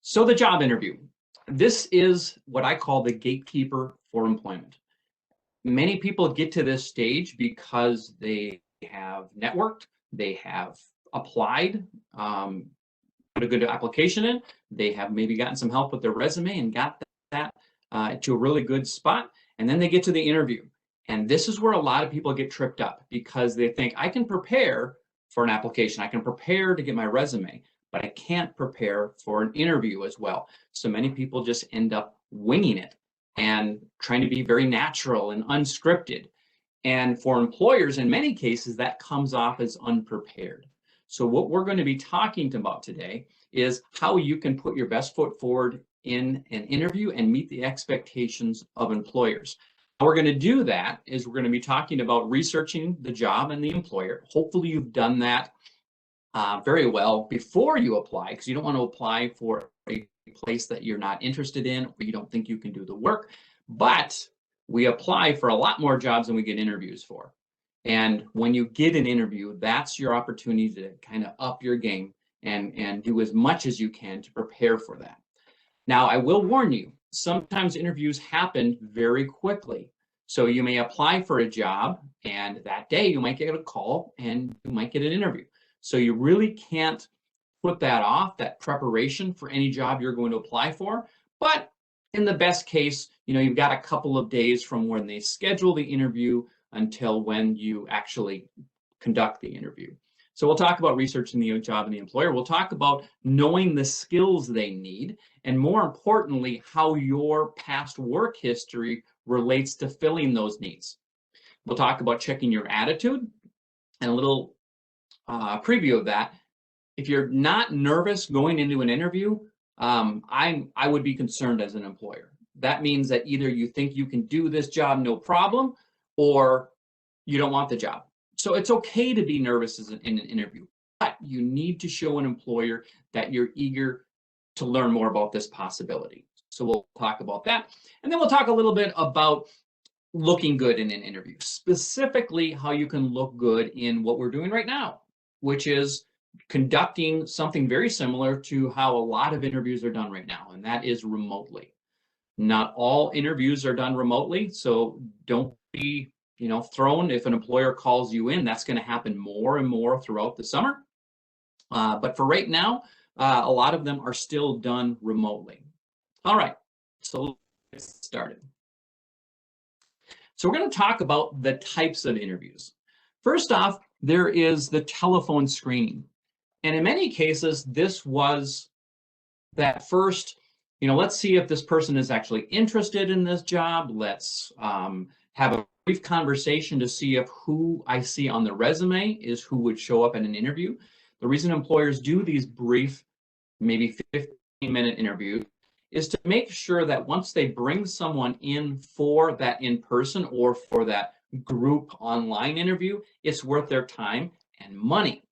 So the job interview. This is what I call the gatekeeper for employment. Many people get to this stage because they have networked, they have applied, put a good application in, they have maybe gotten some help with their resume and got that to a really good spot, and then they get to the interview. And this is where a lot of people get tripped up because they think I can prepare for an application, I can prepare to get my resume, but I can't prepare for an interview as well. So many people just end up winging it and trying to be very natural and unscripted. And for employers, in many cases, that comes off as unprepared. So what we're going to be talking about today is how you can put your best foot forward in an interview and meet the expectations of employers. How we're going to do that is we're going to be talking about researching the job and the employer. Hopefully you've done that very well before you apply, because you don't want to apply for a place that you're not interested in or you don't think you can do the work. But we apply for a lot more jobs than we get interviews for. And when you get an interview, that's your opportunity to kind of up your game and do as much as you can to prepare for that. Now, I will warn you, sometimes interviews happen very quickly. So you may apply for a job and that day you might get a call and you might get an interview. So you really can't put that off, that preparation for any job you're going to apply for. But in the best case, you've got a couple of days from when they schedule the interview until when you actually conduct the interview. So we'll talk about researching the job and the employer. We'll talk about knowing the skills they need, and more importantly, how your past work history relates to filling those needs. We'll talk about checking your attitude and a little preview of that. If you're not nervous going into an interview, I would be concerned as an employer. That means that either you think you can do this job no problem, or you don't want the job. So it's okay to be nervous in an interview, but you need to show an employer that you're eager to learn more about this possibility. So we'll talk about that. And then we'll talk a little bit about looking good in an interview, specifically how you can look good in what we're doing right now, which is conducting something very similar to how a lot of interviews are done right now, and that is remotely. Not all interviews are done remotely, so don't be thrown if an employer calls you in. That's going to happen more and more throughout the summer. But for right now, a lot of them are still done remotely. All right, so let's get started. So we're going to talk about the types of interviews. First off, there is the telephone screening. And in many cases, this was that first, let's see if this person is actually interested in this job. Let's have a brief conversation to see if who I see on the resume is who would show up in an interview. The reason employers do these brief, maybe 15-minute interviews is to make sure that once they bring someone in for that in-person or for that group online interview, it's worth their time and money.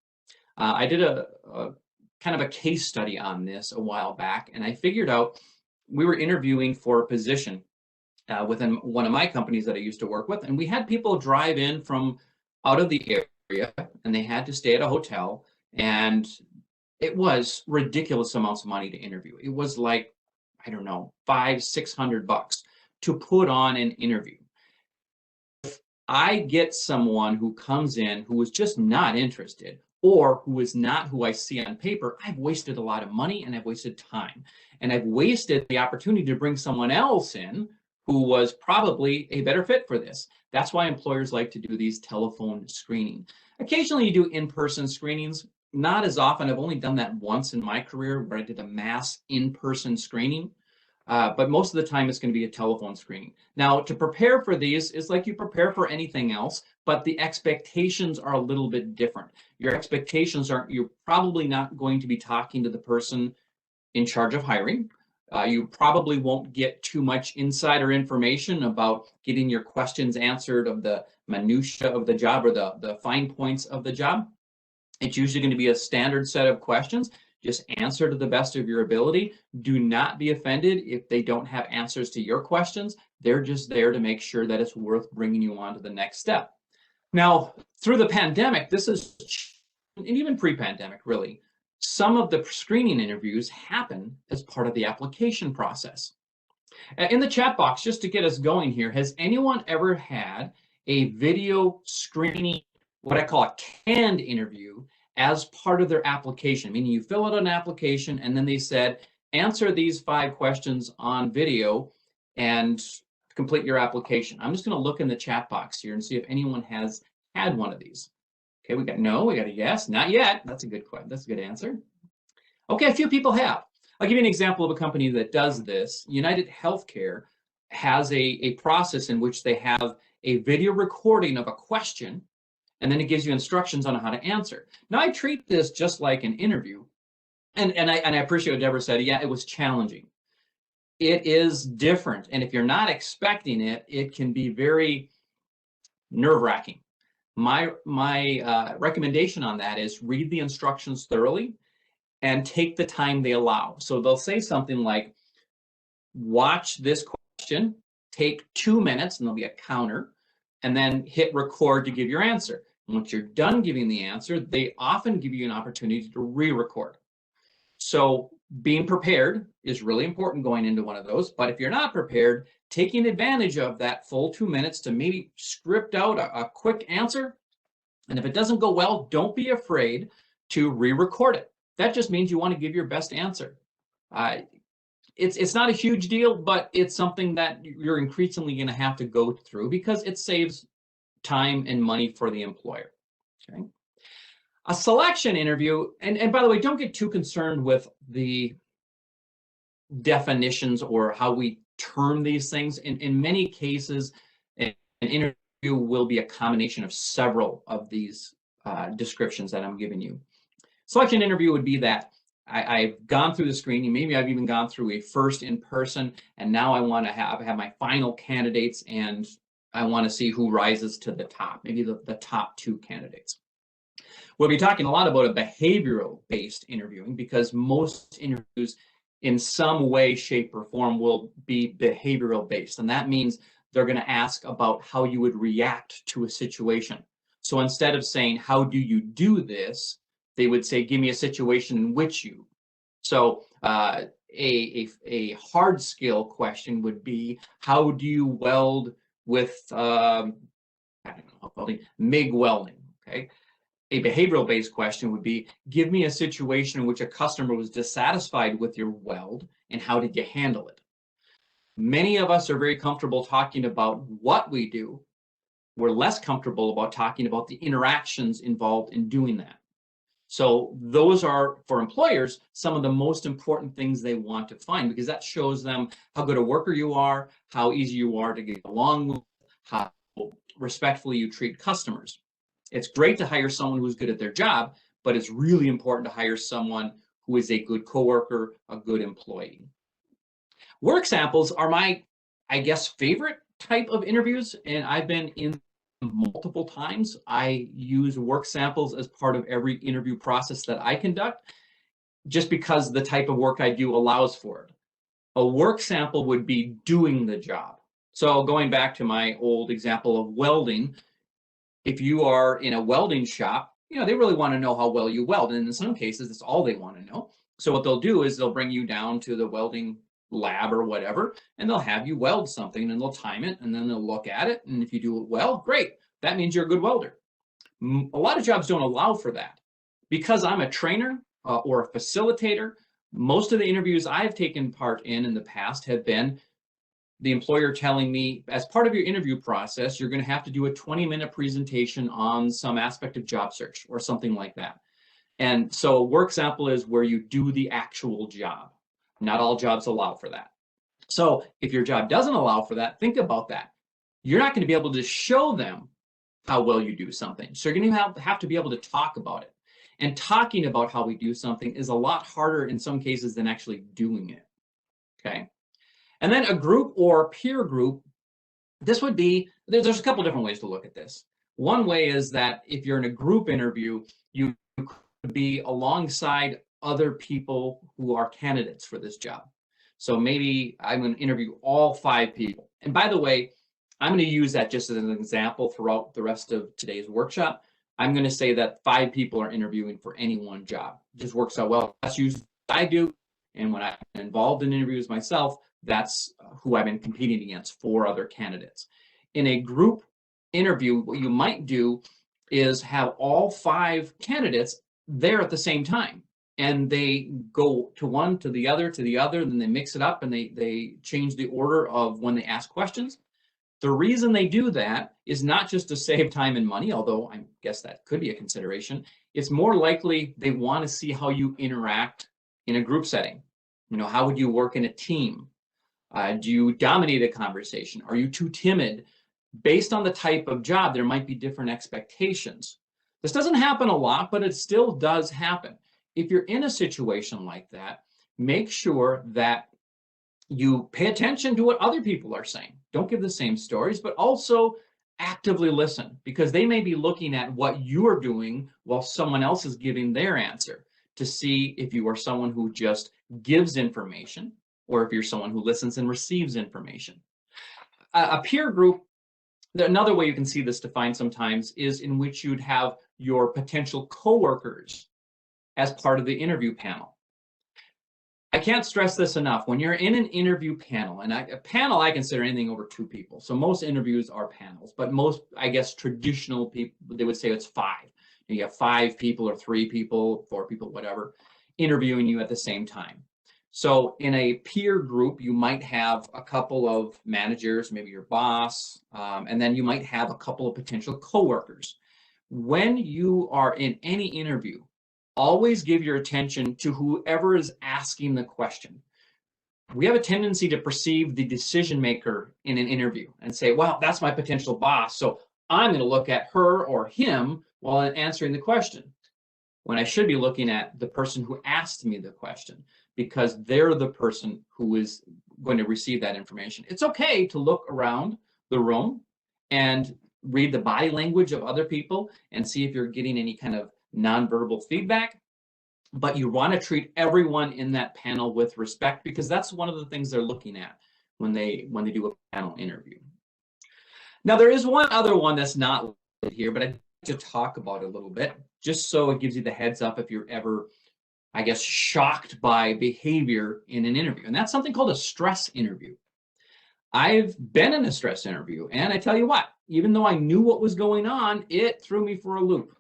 I did a kind of a case study on this a while back, and I figured out we were interviewing for a position within one of my companies that I used to work with, and we had people drive in from out of the area, and they had to stay at a hotel, and it was ridiculous amounts of money to interview. It was like, I don't know, $500-600 to put on an interview. If I get someone who comes in who is just not interested, or who is not who I see on paper, I've wasted a lot of money and I've wasted time. And I've wasted the opportunity to bring someone else in who was probably a better fit for this. That's why employers like to do these telephone screening. Occasionally you do in-person screenings, not as often. I've only done that once in my career where I did a mass in-person screening. But most of the time it's going to be a telephone screening. Now, to prepare for these is like you prepare for anything else, but the expectations are a little bit different. Your expectations are, you're probably not going to be talking to the person in charge of hiring. You probably won't get too much insider information about getting your questions answered of the minutia of the job or the fine points of the job. It's usually going to be a standard set of questions. Just answer to the best of your ability. Do not be offended if they don't have answers to your questions. They're just there to make sure that it's worth bringing you on to the next step. Now, through the pandemic, this is, and even pre-pandemic really, Some of the screening interviews happen as part of the application process. In the chat box, just to get us going here, has anyone ever had a video screening, what I call a canned interview, as part of their application? Meaning you fill out an application and then they said, answer these 5 questions on video and complete your application. I'm just going to look in the chat box here and see if anyone has had one of these. Okay, we got no, we got a yes, not yet. That's a good question. That's a good answer. Okay, a few people have. I'll give you an example of a company that does this. United Healthcare has a process in which they have a video recording of a question, and then it gives you instructions on how to answer. Now, I treat this just like an interview, and I appreciate what Deborah said. Yeah, it was challenging. It is different, and if you're not expecting it, it can be very nerve-wracking. My recommendation on that is read the instructions thoroughly and take the time they allow. So they'll say something like, watch this question, take 2 minutes, and there'll be a counter, and then hit record to give your answer. And once you're done giving the answer, they often give you an opportunity to re-record. So being prepared is really important going into one of those, but if you're not prepared, taking advantage of that full 2 minutes to maybe script out a quick answer, and if it doesn't go well, don't be afraid to re-record it. That just means you want to give your best answer. It's not a huge deal, but it's something that you're increasingly going to have to go through because it saves time and money for the employer. Okay. A selection interview, and by the way, don't get too concerned with the definitions or how we term these things. In many cases, an interview will be a combination of several of these descriptions that I'm giving you. Selection interview would be that I've gone through the screening, maybe I've even gone through a first in person, and now I want to have my final candidates, and I want to see who rises to the top, maybe the top 2 candidates. We'll be talking a lot about a behavioral-based interviewing because most interviews in some way, shape, or form will be behavioral-based, and that means they're going to ask about how you would react to a situation. So instead of saying, how do you do this, they would say, give me a situation in which you. So a hard skill question would be, how do you weld with, I don't know, welding, MIG welding, okay? A behavioral-based question would be, give me a situation in which a customer was dissatisfied with your weld, and how did you handle it? Many of us are very comfortable talking about what we do. We're less comfortable about talking about the interactions involved in doing that. So those are, for employers, some of the most important things they want to find, because that shows them how good a worker you are, how easy you are to get along with, how respectfully you treat customers. It's great to hire someone who's good at their job, but it's really important to hire someone who is a good coworker, a good employee. Work samples are my, I guess, favorite type of interviews, and I've been in multiple times. I use work samples as part of every interview process that I conduct, just because the type of work I do allows for it. A work sample would be doing the job. So going back to my old example of welding, if you are in a welding shop, they really want to know how well you weld, and in some cases, that's all they want to know. So what they'll do is they'll bring you down to the welding lab or whatever, and they'll have you weld something, and they'll time it, and then they'll look at it, and if you do it well, great. That means you're a good welder. A lot of jobs don't allow for that. Because I'm a trainer or a facilitator, most of the interviews I've taken part in the past have been the employer telling me, as part of your interview process, you're going to have to do a 20-minute presentation on some aspect of job search or something like that. And so work sample is where you do the actual job. Not all jobs allow for that. So if your job doesn't allow for that, think about that. You're not going to be able to show them how well you do something. So you're going to have to be able to talk about it. And talking about how we do something is a lot harder in some cases than actually doing it. Okay. And then a group or peer group, this would be, there's a couple different ways to look at this. One way is that if you're in a group interview, you could be alongside other people who are candidates for this job. So maybe I'm going to interview all 5 people. And by the way, I'm going to use that just as an example throughout the rest of today's workshop. I'm going to say that 5 people are interviewing for any one job. It just works out well. That's usually what I do. And when I'm involved in interviews myself, that's who I've been competing against, 4 other candidates. In a group interview, what you might do is have all 5 candidates there at the same time. And they go to one, to the other, then they mix it up and they change the order of when they ask questions. The reason they do that is not just to save time and money, although I guess that could be a consideration. It's more likely they want to see how you interact in a group setting. How would you work in a team? Do you dominate a conversation? Are you too timid? Based on the type of job, there might be different expectations. This doesn't happen a lot, but it still does happen. If you're in a situation like that, make sure that you pay attention to what other people are saying. Don't give the same stories, but also actively listen, because they may be looking at what you're doing while someone else is giving their answer, to see if you are someone who just gives information or if you're someone who listens and receives information. A peer group, another way you can see this defined sometimes, is in which you'd have your potential coworkers as part of the interview panel. I can't stress this enough. When you're in an interview panel, and a panel, I consider anything over 2 people. So most interviews are panels, but most, I guess, traditional people, they would say it's 5. You have 5 people or 3 people, 4 people, whatever, interviewing you at the same time. So in a peer group, you might have a couple of managers, maybe your boss, and then you might have a couple of potential coworkers. When you are in any interview, always give your attention to whoever is asking the question. We have a tendency to perceive the decision maker in an interview and say, well, that's my potential boss, so I'm going to look at her or him while answering the question, when I should be looking at the person who asked me the question, because they're the person who is going to receive that information. It's okay to look around the room and read the body language of other people and see if you're getting any kind of nonverbal feedback, but you want to treat everyone in that panel with respect, because that's one of the things they're looking at when they do a panel interview. Now, there is one other one that's not listed here, but I'd like to talk about it a little bit, just so it gives you the heads up if you're ever, I guess, shocked by behavior in an interview, and that's something called a stress interview. I've been in a stress interview, and I tell you what, even though I knew what was going on, it threw me for a loop.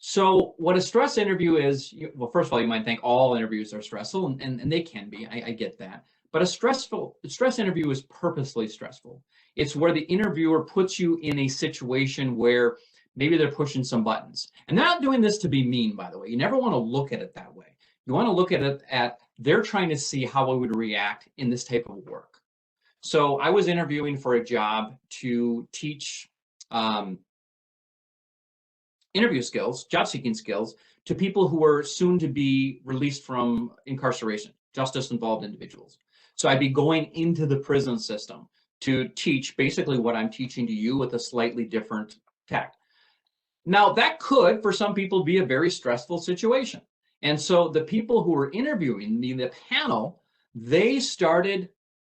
So what a stress interview is, well, first of all, you might think all interviews are stressful, and they can be, I get that. But a stress interview is purposely stressful. It's where the interviewer puts you in a situation where maybe they're pushing some buttons. And they're not doing this to be mean, by the way. You never want to look at it that way. You want to look at it at, they're trying to see how I would react in this type of work. So I was interviewing for a job to teach interview skills, job seeking skills, to people who are soon to be released from incarceration, justice involved individuals. So I'd be going into the prison system to teach basically what I'm teaching to you with a slightly different tact. Now, that could, for some people, be a very stressful situation. And so the people who were interviewing me, the panel, they started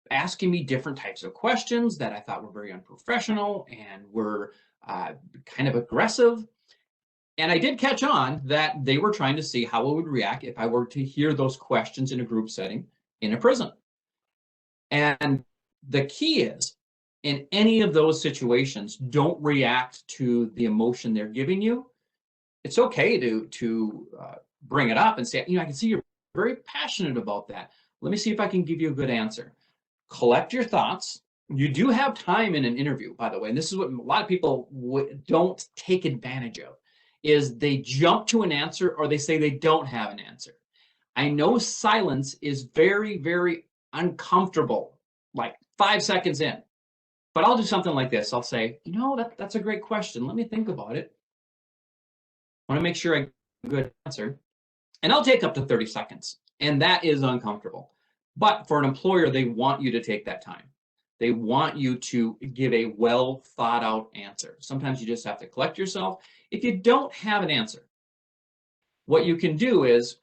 asking me different types of questions that I thought were very unprofessional and were kind of aggressive. And I did catch on that they were trying to see how I would react if I were to hear those questions in a group setting in a prison. And the key is, in any of those situations, don't react to the emotion they're giving you. It's okay to bring it up and say, I can see you're very passionate about that. Let me see if I can give you a good answer. Collect your thoughts. You do have time in an interview, by the way, and this is what a lot of people don't take advantage of, is they jump to an answer or they say they don't have an answer. I know silence is very, very uncomfortable, like 5 seconds in, but I'll do something like this. I'll say, that's a great question. Let me think about it. I want to make sure I get a good answer. And I'll take up to 30 seconds. And that is uncomfortable. But for an employer, they want you to take that time. They want you to give a well thought out answer. Sometimes you just have to collect yourself. If you don't have an answer, what you can do is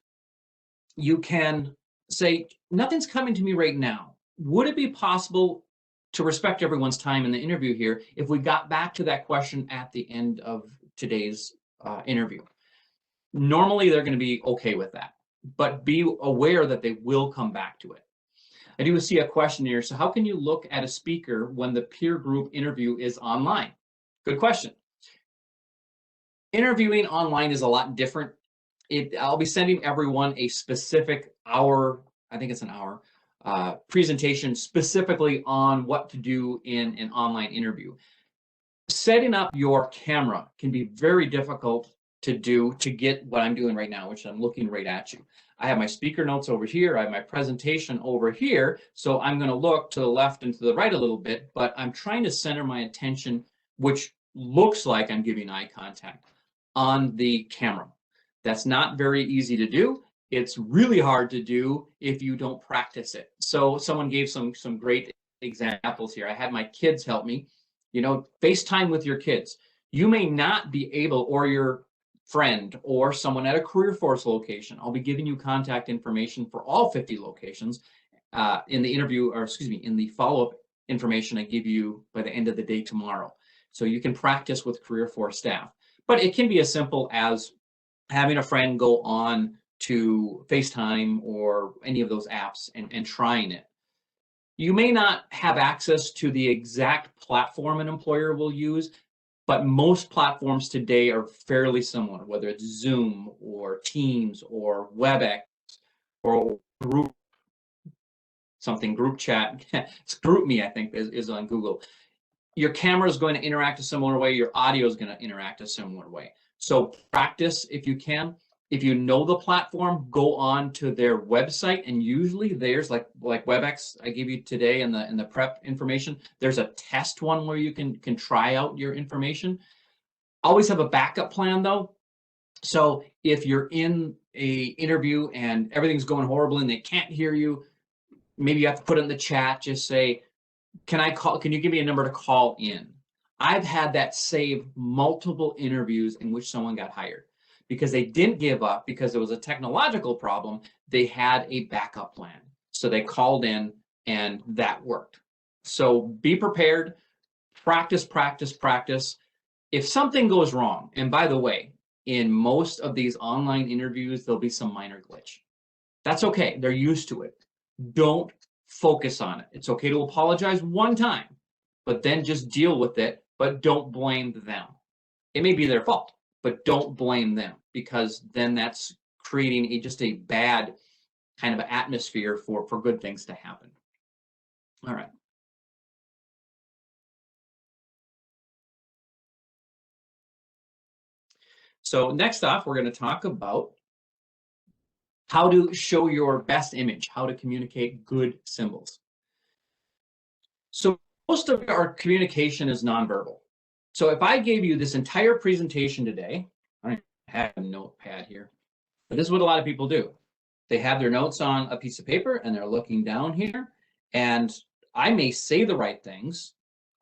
you can say, nothing's coming to me right now. Would it be possible, to respect everyone's time in the interview here, if we got back to that question at the end of today's interview. Normally, they're going to be okay with that, but be aware that they will come back to it. I do see a question here. So how can you look at a speaker when the peer group interview is online? Good question. Interviewing online is a lot different. I'll be sending everyone a specific hour, I think it's an hour, presentation specifically on what to do in an online interview. Setting up your camera can be very difficult to do to get what I'm doing right now, which I'm looking right at you. I have my speaker notes over here. I have my presentation over here. So I'm going to look to the left and to the right a little bit, but I'm trying to center my attention, which looks like I'm giving eye contact, on the camera. That's not very easy to do. It's really hard to do if you don't practice it. So someone gave some great examples here. I had my kids help me. You know, FaceTime with your kids. You may not be able, or your friend or someone at a Career Force location. I'll be giving you contact information for all 50 locations in the interview, or excuse me, in the follow-up information I give you by the end of the day tomorrow. So you can practice with Career Force staff. But it can be as simple as having a friend go on to FaceTime or any of those apps and trying it. You may not have access to the exact platform an employer will use, but most platforms today are fairly similar, whether it's Zoom or Teams or WebEx or group chat. It's GroupMe, I think, is on Google. Your camera is going to interact a similar way. Your audio is going to interact a similar way. So practice if you can. If you know the platform, go on to their website, and usually there's like WebEx I gave you today in the prep information. There's a test one where you can try out your information. Always have a backup plan though. So if you're in a interview and everything's going horrible and they can't hear you, maybe you have to put it in the chat. Just say, can you give me a number to call in? I've had that save multiple interviews in which someone got hired because they didn't give up because it was a technological problem. They had a backup plan. So they called in and that worked. So be prepared, practice, practice, practice. If something goes wrong, and by the way, in most of these online interviews, there'll be some minor glitch. That's okay. They're used to it. Don't focus on it. It's okay to apologize one time, but then just deal with it, but don't blame them. It may be their fault, but don't blame them, because then that's creating just a bad kind of atmosphere for good things to happen. All right. So next off, we're going to talk about how to show your best image, how to communicate good symbols. So most of our communication is nonverbal. So if I gave you this entire presentation today, I don't have a notepad here, but this is what a lot of people do. They have their notes on a piece of paper and they're looking down here, and I may say the right things.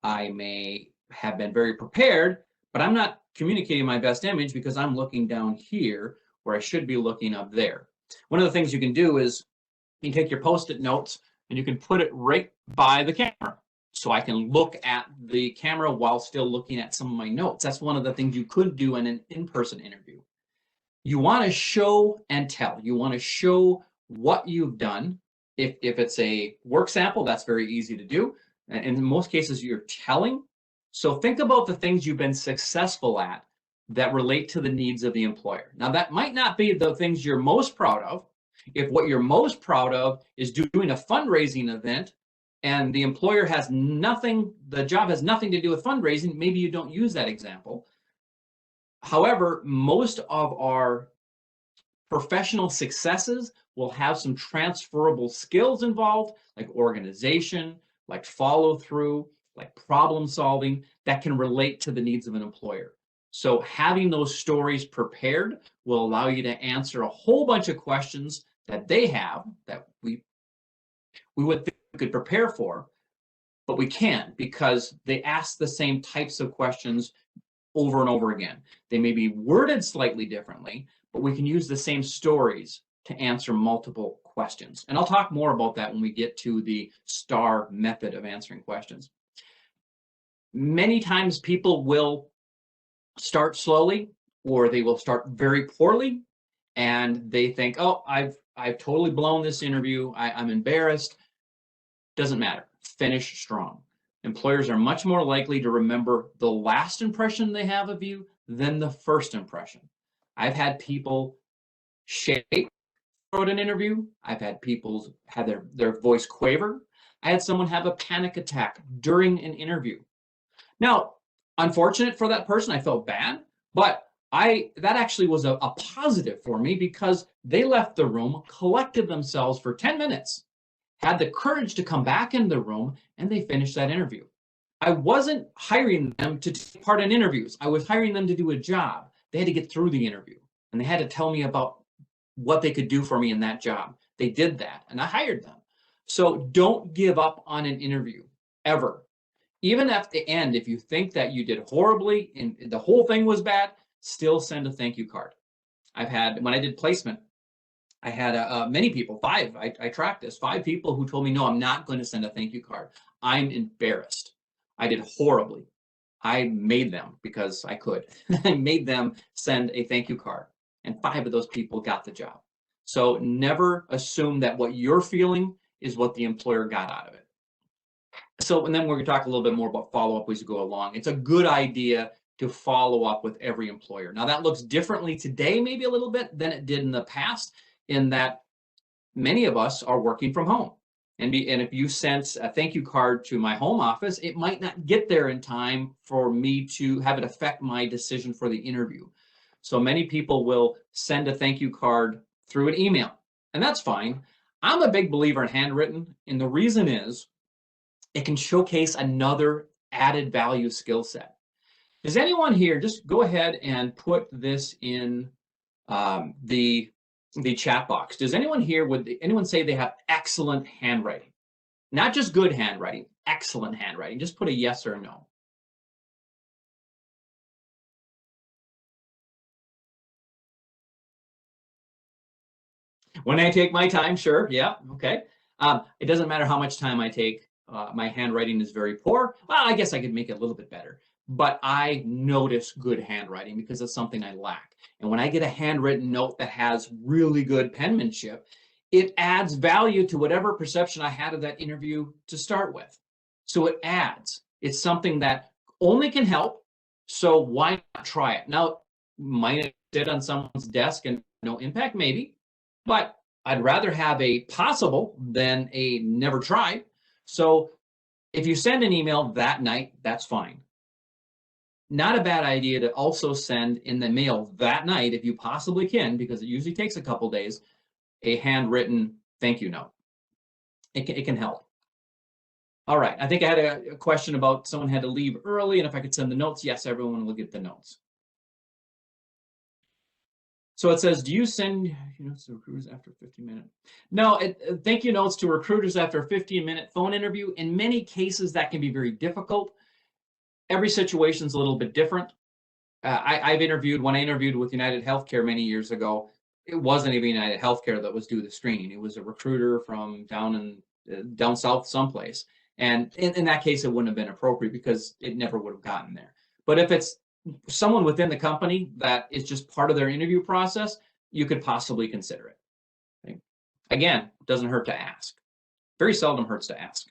I may have been very prepared, but I'm not communicating my best image because I'm looking down here where I should be looking up there. One of the things you can do is you can take your Post-it notes and you can put it right by the camera. So I can look at the camera while still looking at some of my notes. That's one of the things you could do in an in-person interview. You want to show and tell. You want to show what you've done. If it's a work sample, that's very easy to do. And in most cases, you're telling. So think about the things you've been successful at that relate to the needs of the employer. Now, that might not be the things you're most proud of. If what you're most proud of is doing a fundraising event and the employer has nothing, the job has nothing to do with fundraising, maybe you don't use that example. However, most of our professional successes will have some transferable skills involved, like organization, like follow through, like problem solving, that can relate to the needs of an employer. So having those stories prepared will allow you to answer a whole bunch of questions that they have that we would think we could prepare for, but we can't because they ask the same types of questions over and over again. They may be worded slightly differently, but we can use the same stories to answer multiple questions. And I'll talk more about that when we get to the STAR method of answering questions. Many times people will start slowly, or they will start very poorly, and they think, oh, I've totally blown this interview. I'm embarrassed. Doesn't matter. Finish strong. Employers are much more likely to remember the last impression they have of you than the first impression. I've had people shake throughout an interview. I've had people have their voice quaver. I had someone have a panic attack during an interview. Now, unfortunate for that person, I felt bad, but that actually was a positive for me because they left the room, collected themselves for 10 minutes, had the courage to come back in the room, and they finished that interview. I wasn't hiring them to take part in interviews. I was hiring them to do a job. They had to get through the interview, and they had to tell me about what they could do for me in that job. They did that, and I hired them. So don't give up on an interview, ever. Even at the end, if you think that you did horribly and the whole thing was bad, still send a thank you card. I've had, when I did placement, I had many people, I tracked this, 5 people who told me, no, I'm not going to send a thank you card. I'm embarrassed. I did horribly. I made them, because I could, I made them send a thank you card. And 5 of those people got the job. So never assume that what you're feeling is what the employer got out of it. So, and then we're going to talk a little bit more about follow-up as we go along. It's a good idea to follow up with every employer. Now, that looks differently today, maybe a little bit, than it did in the past, in that many of us are working from home. And if you sent a thank you card to my home office, it might not get there in time for me to have it affect my decision for the interview. So many people will send a thank you card through an email, and that's fine. I'm a big believer in handwritten, and the reason is it can showcase another added value skill set. Does anyone here, just go ahead and put this in the chat box. Does anyone here, would anyone say they have excellent handwriting? Not just good handwriting, excellent handwriting. Just put a yes or a no. When I take my time, sure, yeah, okay. It doesn't matter how much time I take. My handwriting is very poor. Well, I guess I could make it a little bit better, but I notice good handwriting because it's something I lack. And when I get a handwritten note that has really good penmanship, it adds value to whatever perception I had of that interview to start with. So it adds. It's something that only can help. So why not try it? Now, might sit on someone's desk and no impact, maybe, but I'd rather have a possible than a never tried. So if you send an email that night, that's fine. Not a bad idea to also send in the mail that night, if you possibly can, because it usually takes a couple days, a handwritten thank you note. It can help. All right, I think I had a question about someone had to leave early and if I could send the notes. Yes, everyone will get the notes. So it says, do you send notes to recruiters after 15-minute? No, thank you notes to recruiters after a 15-minute phone interview. In many cases, that can be very difficult. Every situation is a little bit different. I've interviewed, when I interviewed with United Healthcare many years ago, it wasn't even United Healthcare that was doing the screening. It was a recruiter from down south someplace. And in that case, it wouldn't have been appropriate because it never would have gotten there. But if it's someone within the company that is just part of their interview process, you could possibly consider it. Okay? Again, doesn't hurt to ask. Very seldom hurts to ask.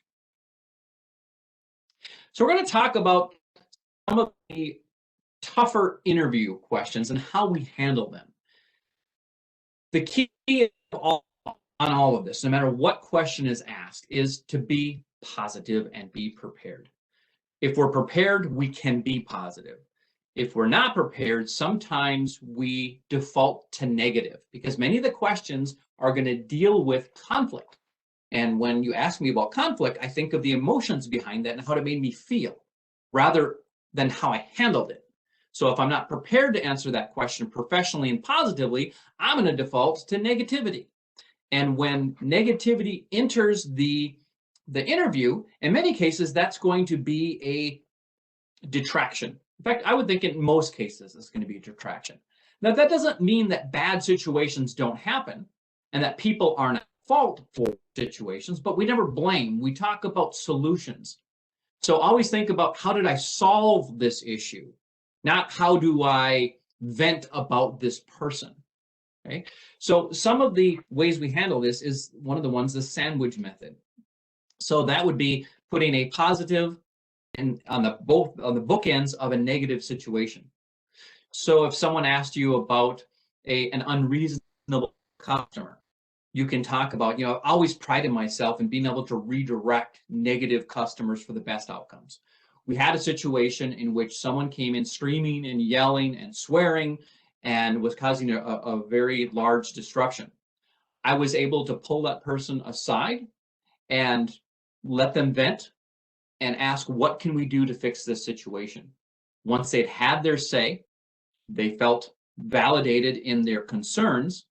So we're going to talk about some of the tougher interview questions and how we handle them. The key on all of this, no matter what question is asked, is to be positive and be prepared. If we're prepared, we can be positive. If we're not prepared, sometimes we default to negative because many of the questions are going to deal with conflict. And when you ask me about conflict, I think of the emotions behind that and how it made me feel rather than how I handled it. So if I'm not prepared to answer that question professionally and positively, I'm going to default to negativity. And when negativity enters the interview, in many cases, that's going to be a detraction. In fact, I would think in most cases, it's going to be a detraction. Now, that doesn't mean that bad situations don't happen and that people aren't at fault for situations, but we never blame. We talk about solutions. So always think about, how did I solve this issue? not how do I vent about this person. Okay, so some of the ways we handle this is one of the ones, the sandwich method. So that would be putting a positive and on the bookends of a negative situation. So if someone asked you about an unreasonable customer, you can talk about, I always prided myself in being able to redirect negative customers for the best outcomes. We had a situation in which someone came in screaming and yelling and swearing and was causing a very large disruption. I was able to pull that person aside and let them vent and ask, what can we do to fix this situation? Once they'd had their say, they felt validated in their concerns,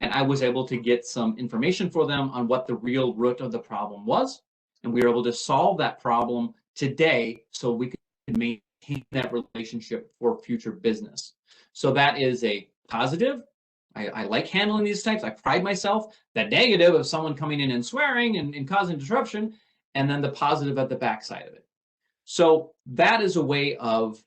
and I was able to get some information for them on what the real root of the problem was. And we were able to solve that problem today so we could maintain that relationship for future business. So that is a positive. I like handling these types. I pride myself. The negative of someone coming in and swearing and causing disruption, and then the positive at the backside of it. So that is a way of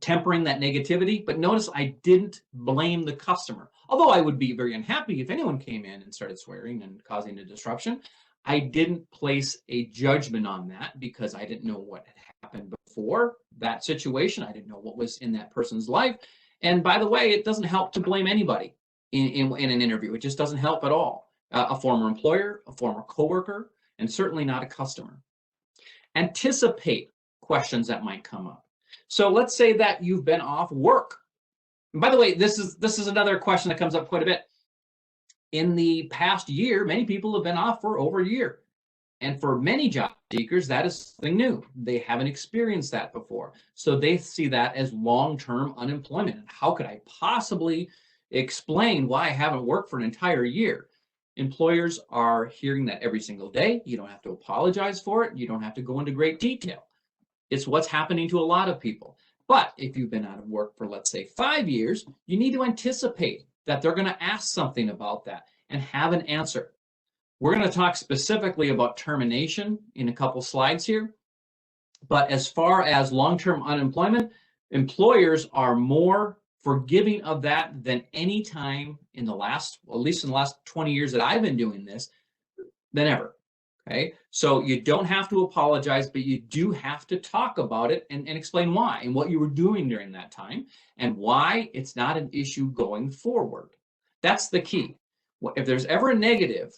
tempering that negativity. But notice I didn't blame the customer. Although I would be very unhappy if anyone came in and started swearing and causing a disruption, I didn't place a judgment on that because I didn't know what had happened before that situation. I didn't know what was in that person's life. And by the way, it doesn't help to blame anybody in an interview. It just doesn't help at all. A former employer, a former coworker, and certainly not a customer. Anticipate questions that might come up. So let's say that you've been off work. And by the way, this is another question that comes up quite a bit. In the past year, many people have been off for over a year. And for many job seekers, that is something new. They haven't experienced that before. So they see that as long-term unemployment. How could I possibly explain why I haven't worked for an entire year? Employers are hearing that every single day. You don't have to apologize for it. You don't have to go into great detail. It's what's happening to a lot of people. But if you've been out of work for, let's say, 5 years, you need to anticipate that they're going to ask something about that and have an answer. We're going to talk specifically about termination in a couple slides here. But as far as long-term unemployment, employers are more forgiving of that than any time in the last, at least in the last 20 years that I've been doing this, than ever. Okay, so you don't have to apologize, but you do have to talk about it and explain why and what you were doing during that time and why it's not an issue going forward. That's the key. If there's ever a negative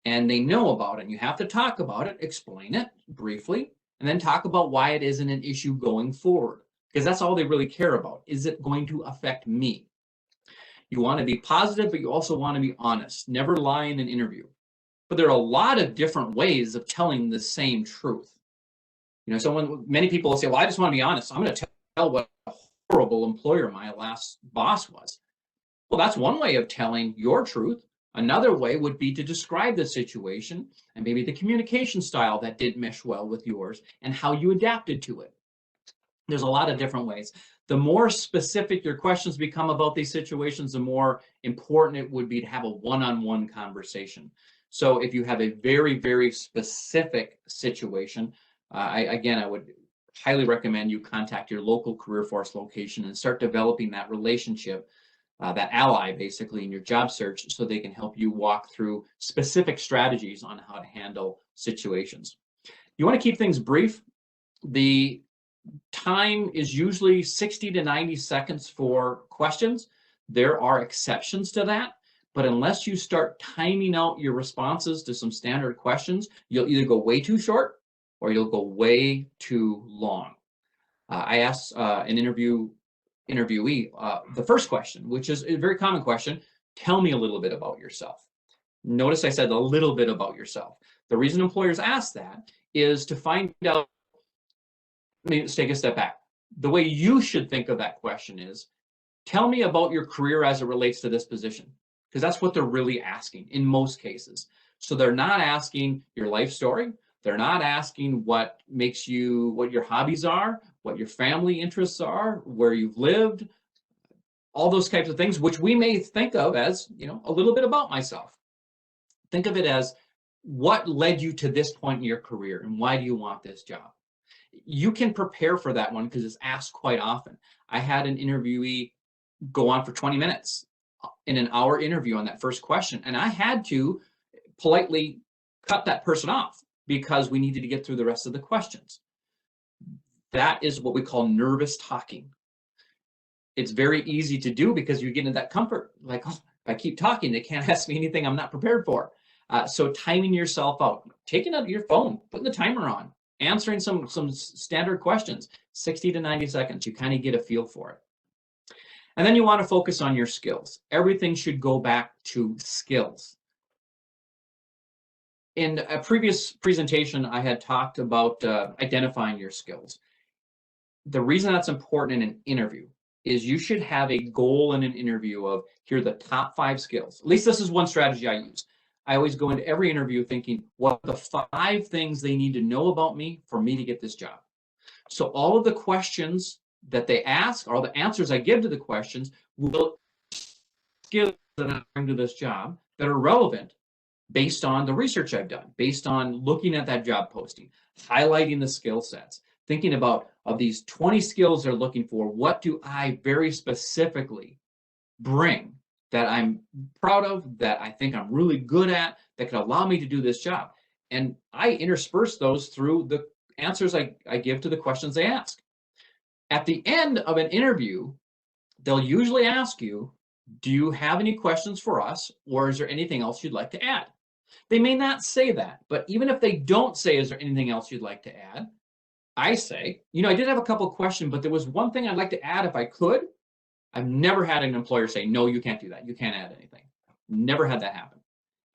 and they know about it, and you have to talk about it, explain it briefly, and then talk about why it isn't an issue going forward, because that's all they really care about. Is it going to affect me? You want to be positive, but you also want to be honest. Never lie in an interview. But there are a lot of different ways of telling the same truth. Many people will say, well, I just want to be honest. I'm going to tell what a horrible employer my last boss was. Well, that's one way of telling your truth. Another way would be to describe the situation and maybe the communication style that didn't mesh well with yours and how you adapted to it. There's a lot of different ways. The more specific your questions become about these situations, the more important it would be to have a one-on-one conversation. So if you have a very, very specific situation, I would highly recommend you contact your local career force location and start developing that relationship, that ally basically in your job search, so they can help you walk through specific strategies on how to handle situations. You want to keep things brief. The time is usually 60 to 90 seconds for questions. There are exceptions to that. But unless you start timing out your responses to some standard questions, you'll either go way too short or you'll go way too long. I asked an interviewee the first question, which is a very common question: tell me a little bit about yourself. Notice I said a little bit about yourself. The reason employers ask that is to find out. Let's take a step back. The way you should think of that question is, tell me about your career as it relates to this position. Because that's what they're really asking in most cases. So they're not asking your life story. They're not asking what your hobbies are, what your family interests are, where you've lived, all those types of things, which we may think of as, a little bit about myself. Think of it as, what led you to this point in your career and why do you want this job? you can prepare for that one because it's asked quite often. I had an interviewee go on for 20 minutes in an hour interview on that first question, and I had to politely cut that person off because we needed to get through the rest of the questions. That is what we call nervous talking. It's very easy to do because you get into that comfort, like, oh, if I keep talking, they can't ask me anything I'm not prepared for. So timing yourself out, taking out your phone, putting the timer on, answering some standard questions, 60 to 90 seconds, you kind of get a feel for it. And then you want to focus on your skills. Everything should go back to skills. In a previous presentation, I had talked about identifying your skills. The reason that's important in an interview is you should have a goal in an interview of, here are the top 5 skills. At least this is one strategy I use. I always go into every interview thinking, what are the 5 things they need to know about me for me to get this job? So all of the questions that they ask, or the answers I give to the questions, will skills that I bring to this job that are relevant based on the research I've done, based on looking at that job posting, highlighting the skill sets, thinking about, of these 20 skills they're looking for, what do I very specifically bring that I'm proud of, that I think I'm really good at, that could allow me to do this job? And I intersperse those through the answers I give to the questions they ask. At the end of an interview, they'll usually ask you, do you have any questions for us, or is there anything else you'd like to add? They may not say that, but even if they don't say, is there anything else you'd like to add? I say, you know, I did have a couple of questions, but there was one thing I'd like to add if I could. I've never had an employer say, no, you can't do that. You can't add anything. Never had that happen.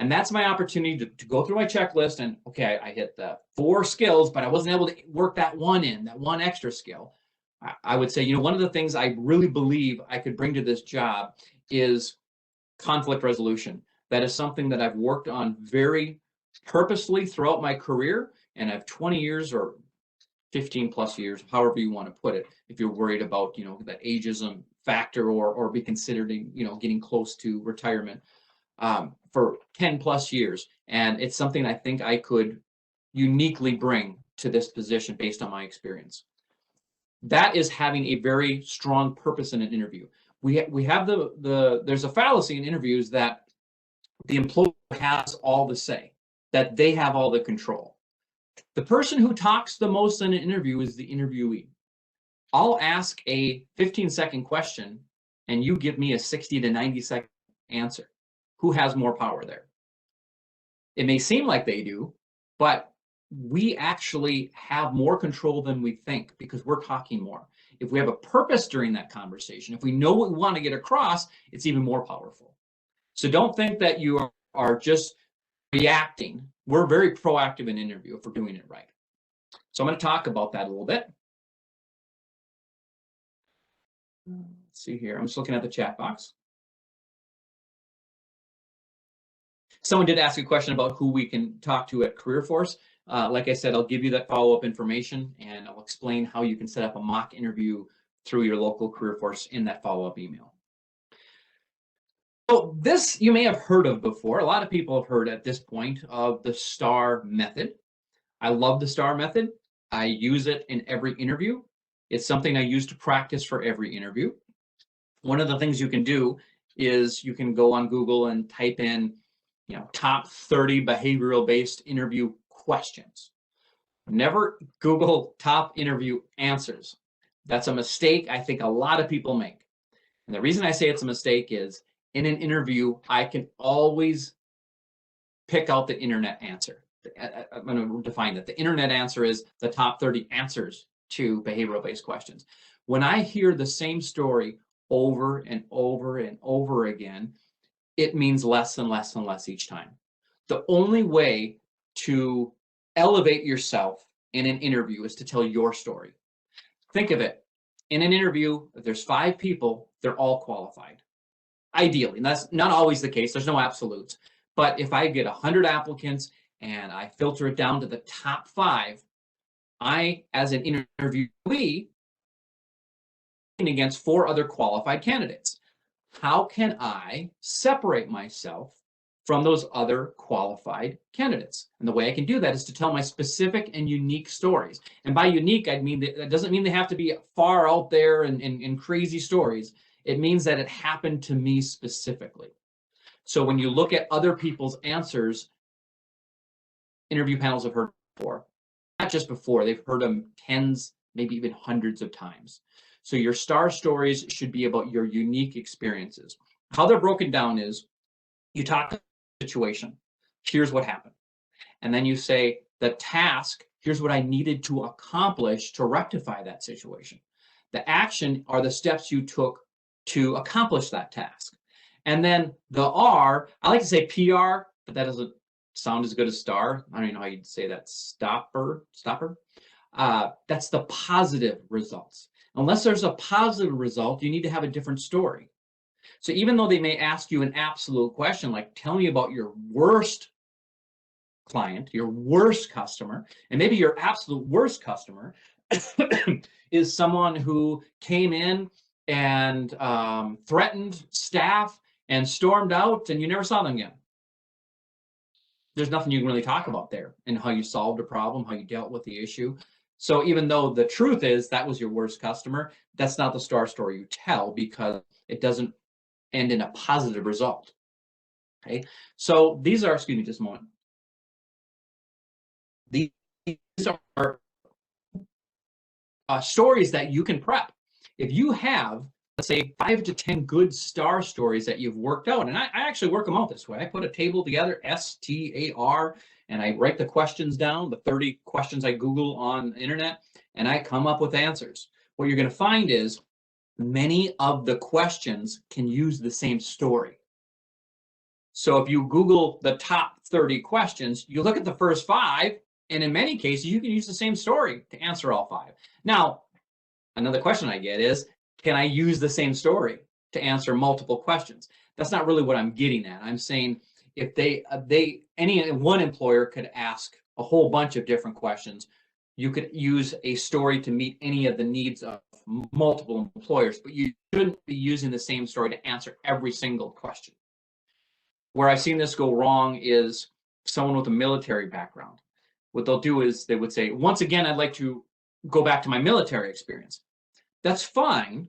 And that's my opportunity to go through my checklist and, okay, I hit the 4 skills, but I wasn't able to work that one in, that one extra skill. I would say, you know, one of the things I really believe I could bring to this job is conflict resolution. That is something that I've worked on very purposely throughout my career, and I have 20 years or 15 plus years, however you want to put it, if you're worried about, you know, that ageism factor or be considering, you know, getting close to retirement, for 10 plus years. And it's something I think I could uniquely bring to this position based on my experience. That is having a very strong purpose in an interview. We have there's a fallacy in interviews that the employer has all the say, that they have all the control. The person who talks the most in an interview is the interviewee. I'll ask a 15-second question and you give me a 60 to 90-second answer. Who has more power there? It may seem like they do, but we actually have more control than we think because we're talking more. If we have a purpose during that conversation, if we know what we want to get across, it's even more powerful. So don't think that you are just reacting. We're very proactive in interview if we're doing it right. So I'm going to talk about that a little bit. Let's see here. I'm just looking at the chat box. Someone did ask a question about who we can talk to at CareerForce. Like I said, I'll give you that follow-up information and I'll explain how you can set up a mock interview through your local CareerForce in that follow-up email. So this you may have heard of before. A lot of people have heard at this point of the STAR method. I love the STAR method. I use it in every interview. It's something I use to practice for every interview. One of the things you can do is you can go on Google and type in, you know, top 30 behavioral-based interview questions. Never Google top interview answers. That's a mistake I think a lot of people make. And the reason I say it's a mistake is in an interview, I can always pick out the internet answer. I'm going to define that. The internet answer is the top 30 answers to behavioral-based questions. When I hear the same story over and over and over again, it means less and less and less each time. The only way to elevate yourself in an interview is to tell your story. Think of it. In an interview, if there's 5 people, they're all qualified. Ideally, and that's not always the case. There's no absolutes. But if I get 100 applicants and I filter it down to the top 5, I, as an interviewee, against 4 other qualified candidates. How can I separate myself from those other qualified candidates. And the way I can do that is to tell my specific and unique stories. And by unique, I mean that doesn't mean they have to be far out there and crazy stories. It means that it happened to me specifically. So when you look at other people's answers, interview panels have heard before, not just before, they've heard them tens, maybe even hundreds of times. So your star stories should be about your unique experiences. How they're broken down is you talk about the situation, here's what happened. And then you say the task, here's what I needed to accomplish to rectify that situation. The action are the steps you took to accomplish that task. And then the R, I like to say PR, but that doesn't sound as good as star. I don't even know how you'd say that. Stopper. That's the positive results. Unless there's a positive result, you need to have a different story. So even though they may ask you an absolute question, like tell me about your worst client, your worst customer, and maybe your absolute worst customer is someone who came in and threatened staff and stormed out and you never saw them again. There's nothing you can really talk about there and how you solved a problem, how you dealt with the issue. So even though the truth is that was your worst customer, that's not the star story you tell because it doesn't end in a positive result. Okay, so these are, excuse me just a moment. These are stories that you can prep. If you have, let's say, 5 to 10 good star stories that you've worked out, and I actually work them out this way. I put a table together, STAR, and I write the questions down, the 30 questions I Google on the internet, and I come up with answers. What you're going to find is many of the questions can use the same story. So if you Google the top 30 questions, you look at the first 5, and in many cases, you can use the same story to answer all 5. Now, another question I get is, can I use the same story to answer multiple questions? That's not really what I'm getting at. I'm saying if any one employer could ask a whole bunch of different questions, you could use a story to meet any of the needs of multiple employers, but you shouldn't be using the same story to answer every single question. Where I've seen this go wrong is someone with a military background. What they'll do is they would say, once again, I'd like to go back to my military experience. That's fine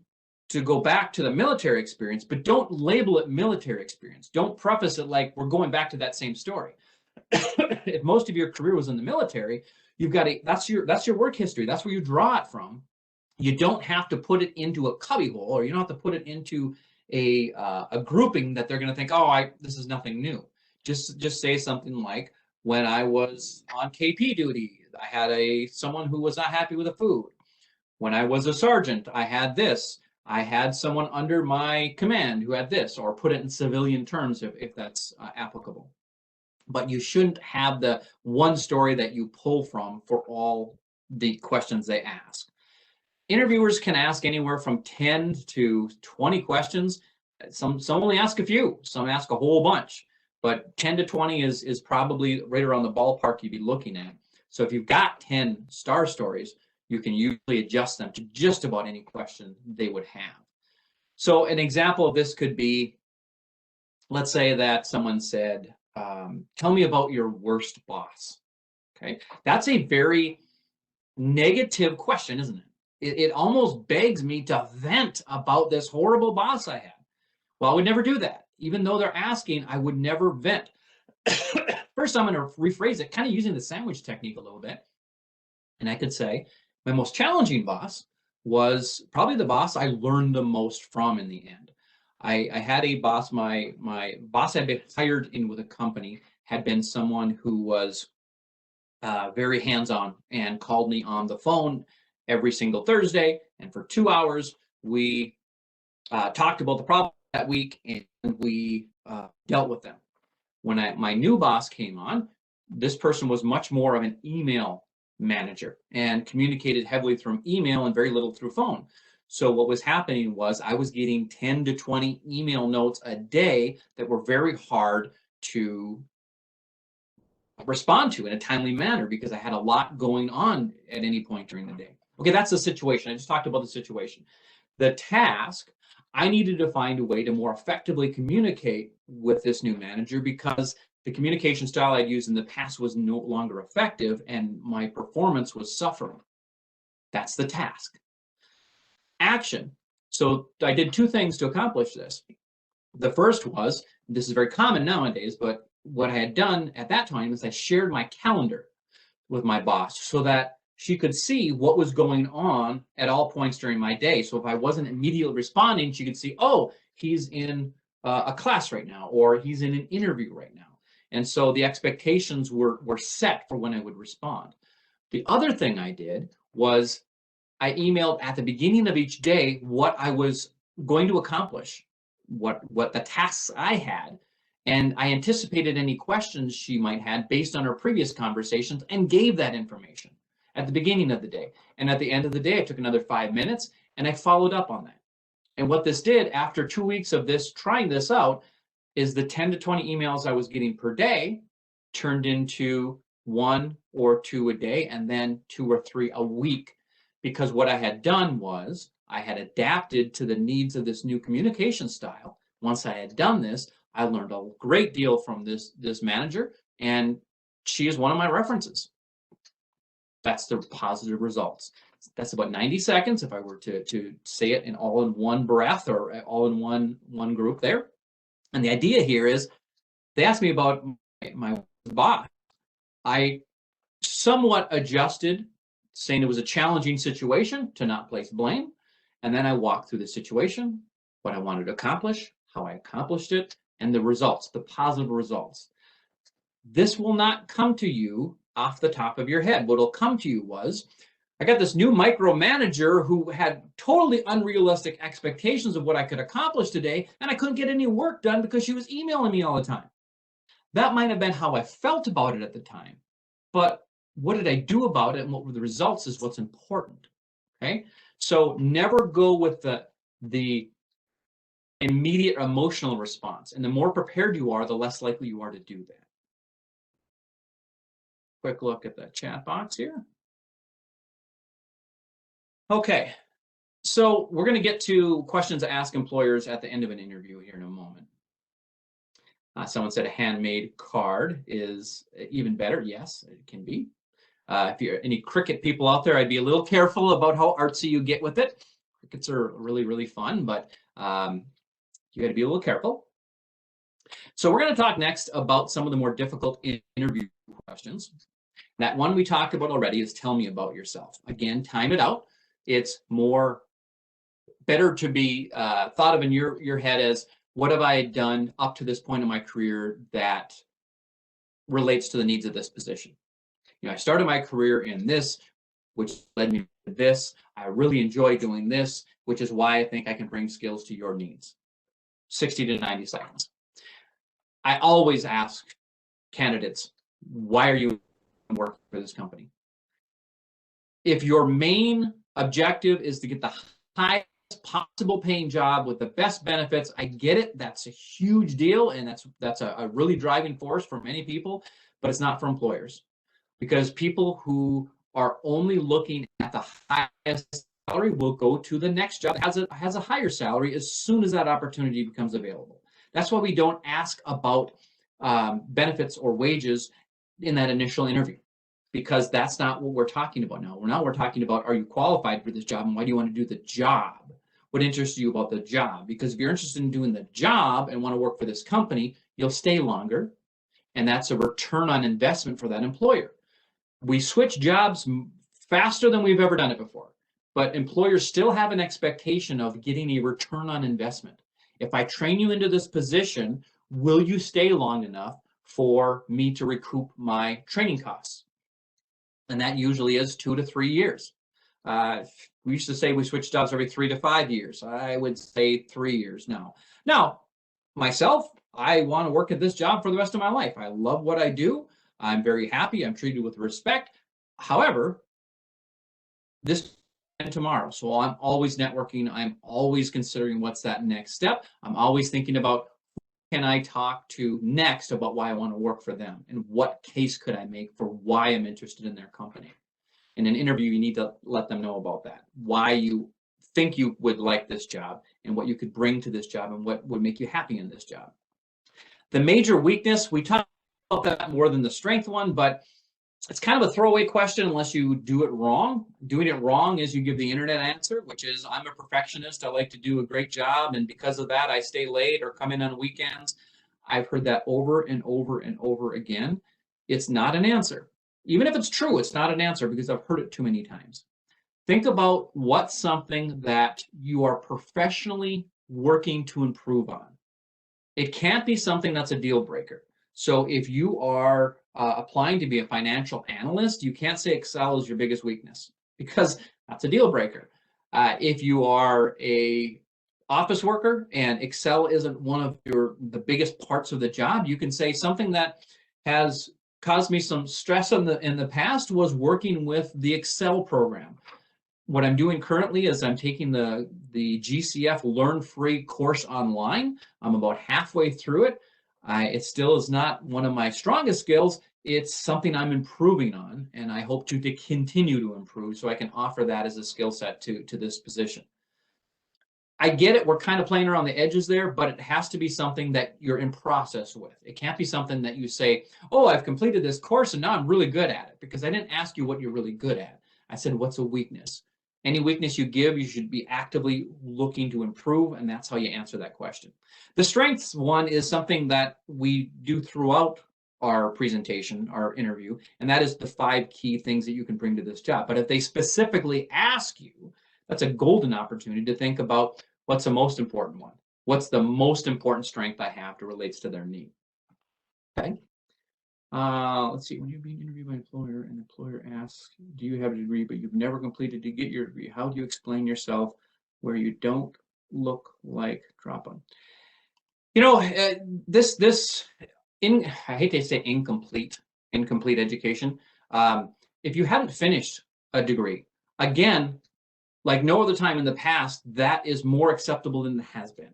to go back to the military experience, but don't label it military experience. Don't preface it like we're going back to that same story. If most of your career was in the military, you've got that's your work history. That's where you draw it from. You don't have to put it into a cubbyhole, or you don't have to put it into a grouping that they're going to think, oh, this is nothing new. Just say something like, when I was on KP duty, I had someone who was not happy with the food. When I was a sergeant, I had this. I had someone under my command who had this, or put it in civilian terms if that's applicable. But you shouldn't have the one story that you pull from for all the questions they ask. Interviewers can ask anywhere from 10 to 20 questions. Some only ask a few, some ask a whole bunch, but 10 to 20 is probably right around the ballpark you'd be looking at. So if you've got 10 star stories, you can usually adjust them to just about any question they would have. So an example of this could be, let's say that someone said, tell me about your worst boss. Okay, that's a very negative question, isn't it? It almost begs me to vent about this horrible boss I had. Well, I would never do that. Even though they're asking, I would never vent. First, I'm going to rephrase it, kind of using the sandwich technique a little bit. And I could say, my most challenging boss was probably the boss I learned the most from in the end. I had a boss, my boss had been hired in with a company, had been someone who was very hands-on and called me on the phone every single Thursday. And for 2 hours, we talked about the problem that week and we dealt with them. When my new boss came on, this person was much more of an email manager and communicated heavily through email and very little through phone. So what was happening was I was getting 10 to 20 email notes a day that were very hard to respond to in a timely manner because I had a lot going on at any point during the day. Okay, that's the situation. I just talked about the situation. The task, I needed to find a way to more effectively communicate with this new manager because the communication style I'd used in the past was no longer effective and my performance was suffering. That's the task. Action. So I did two things to accomplish this. The first was, this is very common nowadays, but what I had done at that time is I shared my calendar with my boss so that she could see what was going on at all points during my day. So if I wasn't immediately responding, she could see, oh, he's in a class right now, or he's in an interview right now. And so the expectations were set for when I would respond. The other thing I did was I emailed at the beginning of each day what I was going to accomplish, what the tasks I had, and I anticipated any questions she might have based on our previous conversations and gave that information at the beginning of the day. And at the end of the day, I took another 5 minutes and I followed up on that. And what this did after 2 weeks of this, trying this out, is the 10 to 20 emails I was getting per day turned into 1 or 2 a day, and then 2 or 3 a week. Because what I had done was I had adapted to the needs of this new communication style. Once I had done this, I learned a great deal from this manager, and she is one of my references. That's the positive results. That's about 90 seconds if I were to say it all in one breath or all in one group there. And the idea here is they asked me about my boss. I somewhat adjusted, saying it was a challenging situation to not place blame. And then I walked through the situation, what I wanted to accomplish, how I accomplished it, and the results, the positive results. This will not come to you off the top of your head. What will come to you was, I got this new micromanager who had totally unrealistic expectations of what I could accomplish today, and I couldn't get any work done because she was emailing me all the time. That might have been how I felt about it at the time, but what did I do about it and what were the results is what's important, okay? So never go with the immediate emotional response, and the more prepared you are, the less likely you are to do that. Quick look at the chat box here. Okay, so we're going to get to questions to ask employers at the end of an interview here in a moment. Someone said a handmade card is even better. Yes, it can be. If you're any Cricut people out there, I'd be a little careful about how artsy you get with it. Cricuts are really, really fun, but you got to be a little careful. So we're going to talk next about some of the more difficult interview questions. That one we talked about already is tell me about yourself. Again, time it out. It's better to be thought of in your head as, what have I done up to this point in my career that relates to the needs of this position? You know, I started my career in this, which led me to this. I really enjoy doing this, which is why I think I can bring skills to your needs. 60 to 90 seconds. I always ask candidates, why are you working for this company? If your main objective is to get the highest possible paying job with the best benefits, I get it. That's a huge deal, and that's a really driving force for many people, but it's not for employers. Because people who are only looking at the highest salary will go to the next job that has a higher salary as soon as that opportunity becomes available. That's why we don't ask about benefits or wages in that initial interview, because that's not what we're talking about now. We're talking about, are you qualified for this job, and why do you want to do the job? What interests you about the job? Because if you're interested in doing the job and want to work for this company, you'll stay longer, and that's a return on investment for that employer. We switch jobs faster than we've ever done it before, but employers still have an expectation of getting a return on investment. If I train you into this position, will you stay long enough for me to recoup my training costs? And that usually is 2 to 3 years. We used to say we switch jobs every 3 to 5 years. I would say 3 years now. Now, myself, I want to work at this job for the rest of my life. I love what I do. I'm very happy. I'm treated with respect. However, this and tomorrow. So I'm always networking. I'm always considering what's that next step. I'm always thinking about, who can I talk to next about why I want to work for them, and what case could I make for why I'm interested in their company. In an interview, you need to let them know about that, why you think you would like this job, and what you could bring to this job and what would make you happy in this job. The major weakness, we talk about that more than the strength one, but it's kind of a throwaway question unless you do it wrong. Doing it wrong is you give the internet answer, which is I'm a perfectionist. I like to do a great job. And because of that, I stay late or come in on weekends. I've heard that over and over and over again. It's not an answer. Even if it's true, it's not an answer because I've heard it too many times. Think about what's something that you are professionally working to improve on. It can't be something that's a deal breaker. So if you are applying to be a financial analyst, you can't say Excel is your biggest weakness because that's a deal breaker. If you are a office worker and Excel isn't one of the biggest parts of the job, you can say something that has caused me some stress in the past was working with the Excel program. What I'm doing currently is I'm taking the GCF Learn Free course online. I'm about halfway through it. It still is not one of my strongest skills. It's something I'm improving on, and I hope to continue to improve so I can offer that as a skill set to this position. I get it. We're kind of playing around the edges there, but it has to be something that you're in process with. It can't be something that you say, oh, I've completed this course and now I'm really good at it, because I didn't ask you what you're really good at. I said, what's a weakness? Any weakness you give, you should be actively looking to improve, and that's how you answer that question. The strengths one is something that we do throughout our presentation, our interview, and that is the 5 key things that you can bring to this job. But if they specifically ask you, that's a golden opportunity to think about what's the most important one. What's the most important strength I have that relates to their need? Okay. Let's see, when you're being interviewed by an employer and the employer asks, do you have a degree, but you've never completed to get your degree? How do you explain yourself where you don't look like drop-on? You know, I hate to say incomplete education. If you haven't finished a degree, again, like no other time in the past, that is more acceptable than it has been.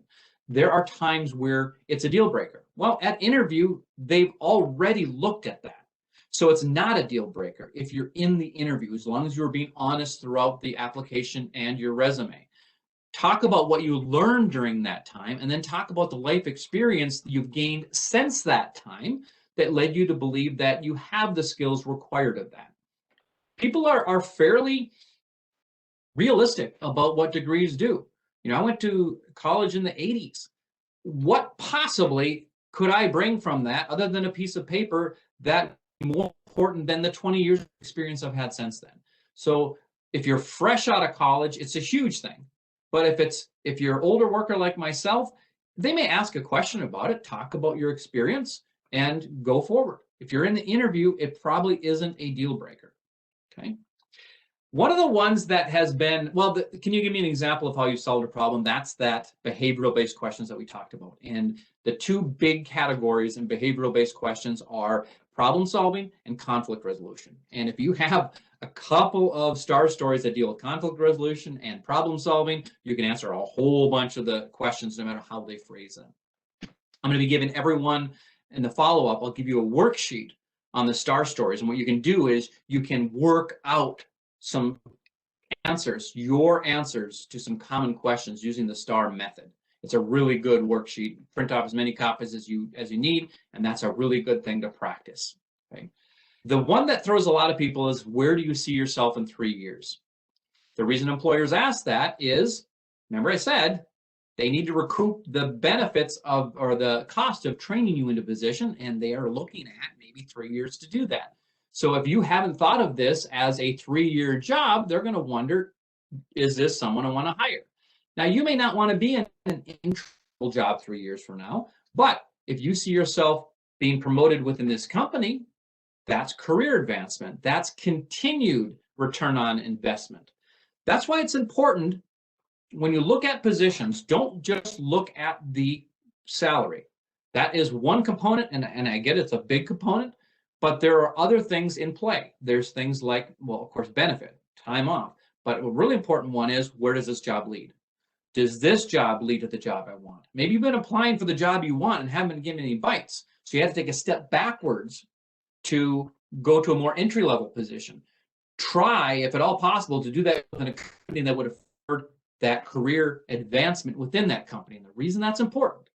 There are times where it's a deal breaker. Well, at interview, they've already looked at that. So it's not a deal breaker if you're in the interview, as long as you're being honest throughout the application and your resume. Talk about what you learned during that time, and then talk about the life experience that you've gained since that time that led you to believe that you have the skills required of that. People are fairly realistic about what degrees do. You know, I went to college in the 80s. What possibly could I bring from that other than a piece of paper that is more important than the 20 years of experience I've had since then? So if you're fresh out of college, it's a huge thing. But if you're an older worker like myself, they may ask a question about it, talk about your experience, and go forward. If you're in the interview, it probably isn't a deal breaker. Okay. One of the ones that has been, well, can you give me an example of how you solved a problem? That's that behavioral-based questions that we talked about. And the 2 big categories in behavioral-based questions are problem solving and conflict resolution. And if you have a couple of STAR stories that deal with conflict resolution and problem solving, you can answer a whole bunch of the questions no matter how they phrase them. I'm going to be giving everyone in the follow-up, I'll give you a worksheet on the STAR stories. And what you can do is you can work out some answers, your answers to some common questions using the STAR method. It's a really good worksheet. Print off as many copies as you need, and that's a really good thing to practice. Okay. The one that throws a lot of people is, where do you see yourself in 3 years? The reason employers ask that is, remember I said, they need to recoup the benefits of, or the cost of training you into position, and they are looking at maybe 3 years to do that. So if you haven't thought of this as a 3-year job, they're going to wonder, is this someone I want to hire? Now, you may not want to be in an entry-level job 3 years from now, but if you see yourself being promoted within this company, that's career advancement. That's continued return on investment. That's why it's important when you look at positions, don't just look at the salary. That is one component, and I get it's a big component, but there are other things in play. There's things like, well, of course, benefit, time off. But a really important one is, where does this job lead? Does this job lead to the job I want? Maybe you've been applying for the job you want and haven't been given any bites. So you have to take a step backwards to go to a more entry-level position. Try, if at all possible, to do that with a company that would afford that career advancement within that company. And the reason that's important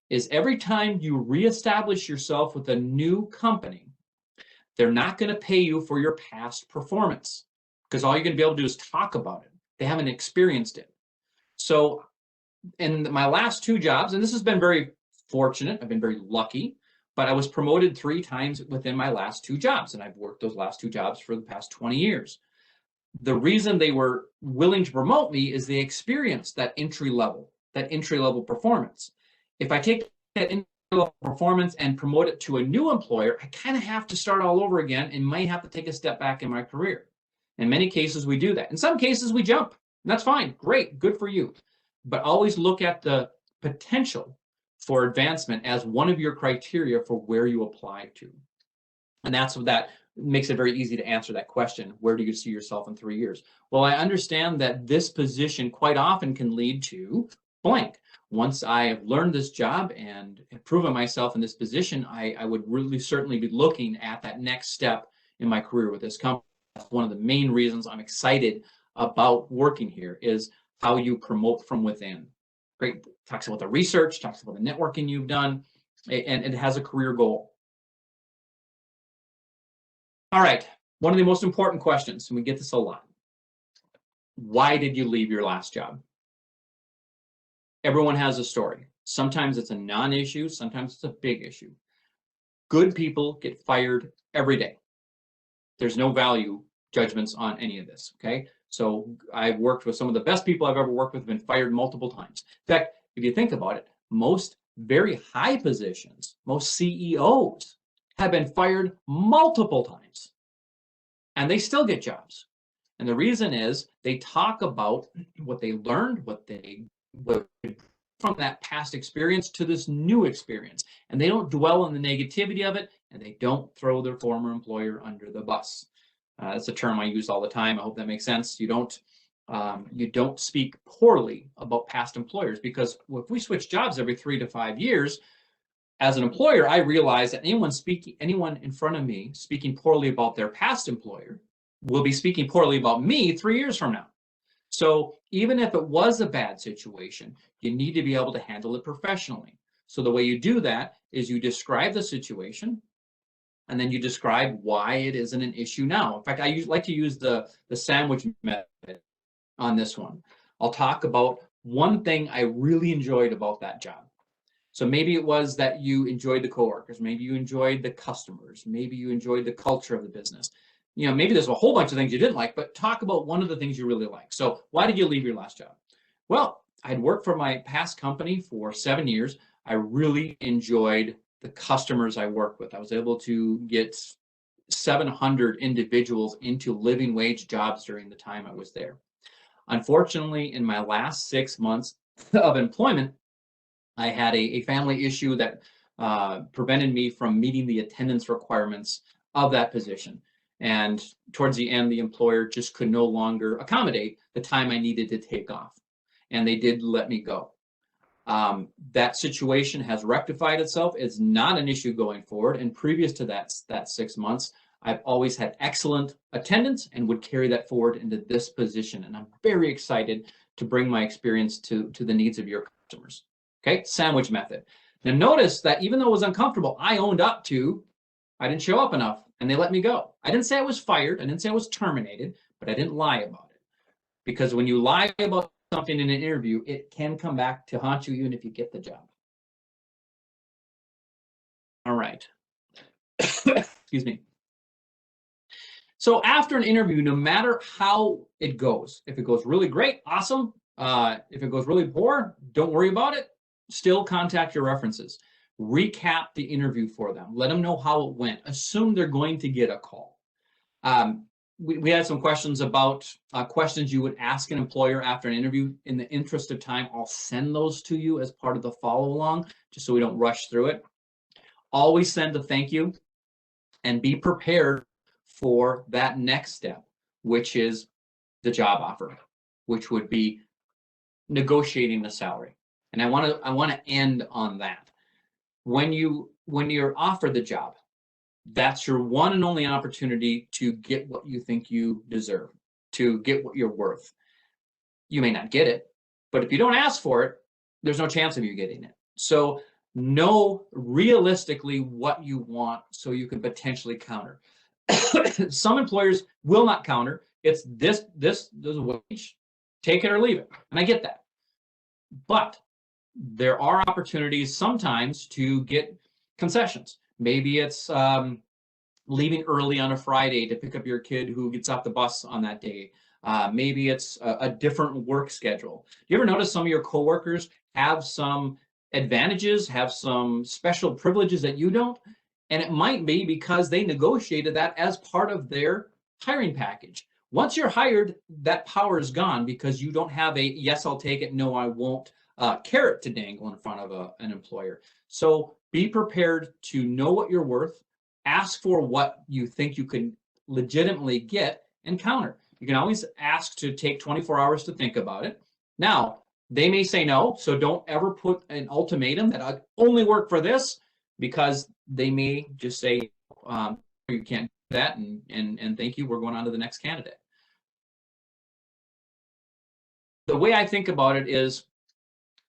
is every time you reestablish yourself with a new company, they're not going to pay you for your past performance because all you're going to be able to do is talk about it. They haven't experienced it. So in my last 2 jobs, and this has been very fortunate, I've been very lucky, but I was promoted 3 times within my last 2 jobs, and I've worked those last 2 jobs for the past 20 years. The reason they were willing to promote me is they experienced that entry level performance. If I take that entry level performance and promote it to a new employer, I kind of have to start all over again and might have to take a step back in my career. In many cases, we do that. In some cases, we jump, and that's fine. Great, good for you. But always look at the potential for advancement as one of your criteria for where you apply to. And that's what that makes it very easy to answer that question. Where do you see yourself in 3 years? Well, I understand that this position quite often can lead to blank. Once I have learned this job and have proven myself in this position, I would really certainly be looking at that next step in my career with this company. That's one of the main reasons I'm excited about working here, is how you promote from within. Great. Talks about the research, talks about the networking you've done, and it has a career goal. All right. One of the most important questions, and we get this a lot. Why did you leave your last job? Everyone has a story. Sometimes it's a non-issue, sometimes it's a big issue. Good people get fired every day. There's no value judgments on any of this, okay? So I've worked with some of the best people I've ever worked with, been fired multiple times. In fact, if you think about it, most very high positions, most CEOs have been fired multiple times, and they still get jobs. And the reason is they talk about what they learned, what from that past experience to this new experience, and they don't dwell on the negativity of it, and they don't throw their former employer under the bus. That's a term I use all the time. I hope that makes sense. You don't speak poorly about past employers, because if we switch jobs every 3 to 5 years, as an employer, I realize that anyone in front of me speaking poorly about their past employer will be speaking poorly about me 3 years from now. So even if it was a bad situation, you need to be able to handle it professionally. So the way you do that is you describe the situation, and then you describe why it isn't an issue now. In fact, I like to use the sandwich method on this one. I'll talk about one thing I really enjoyed about that job. So maybe it was that you enjoyed the coworkers, maybe you enjoyed the customers, maybe you enjoyed the culture of the business. You know, maybe there's a whole bunch of things you didn't like, but talk about one of the things you really like. So why did you leave your last job? Well, I'd worked for my past company for 7 years. I really enjoyed the customers I worked with. I was able to get 700 individuals into living wage jobs during the time I was there. Unfortunately, in my last 6 months of employment, I had a family issue that prevented me from meeting the attendance requirements of that position. And towards the end, the employer just could no longer accommodate the time I needed to take off. And they did let me go. That situation has rectified itself. It's not an issue going forward. And previous to that 6 months, I've always had excellent attendance and would carry that forward into this position. And I'm very excited to bring my experience to the needs of your customers. Okay, sandwich method. Now notice that even though it was uncomfortable, I owned up to I didn't show up enough and they let me go. I didn't say I was fired. I didn't say I was terminated, but I didn't lie about it. Because when you lie about something in an interview, it can come back to haunt you even if you get the job. All right. Excuse me. So after an interview, no matter how it goes, if it goes really great, awesome. If it goes really poor, don't worry about it. Still contact your references. Recap the interview for them. Let them know how it went. Assume they're going to get a call. We had some questions about questions you would ask an employer after an interview. In the interest of time, I'll send those to you as part of the follow along, just so we don't rush through it. Always send a thank you and be prepared for that next step, which is the job offer, which would be negotiating the salary. And I want to end on that. When you're offered the job, that's your one and only opportunity to get what you think you deserve, to get what you're worth. you may not get it. But if you don't ask for it, there's no chance of you getting it. So know realistically what you want so you can potentially counter. Some employers will not counter. It's this wage, take it or leave it. And I get that. But there are opportunities sometimes to get concessions. Maybe it's leaving early on a Friday to pick up your kid who gets off the bus on that day. Maybe it's a different work schedule. You ever notice some of your coworkers have some advantages, have some special privileges that you don't? And it might be because they negotiated that as part of their hiring package. Once you're hired, that power is gone because you don't have a yes, I'll take it, no, I won't carrot to dangle in front of an employer. So be prepared to know what you're worth, ask for what you think you can legitimately get, and counter. You can always ask to take 24 hours to think about it. Now, they may say no, so don't ever put an ultimatum that I only work for this, because they may just say, you can't do that, and thank you, we're going on to the next candidate. The way I think about it is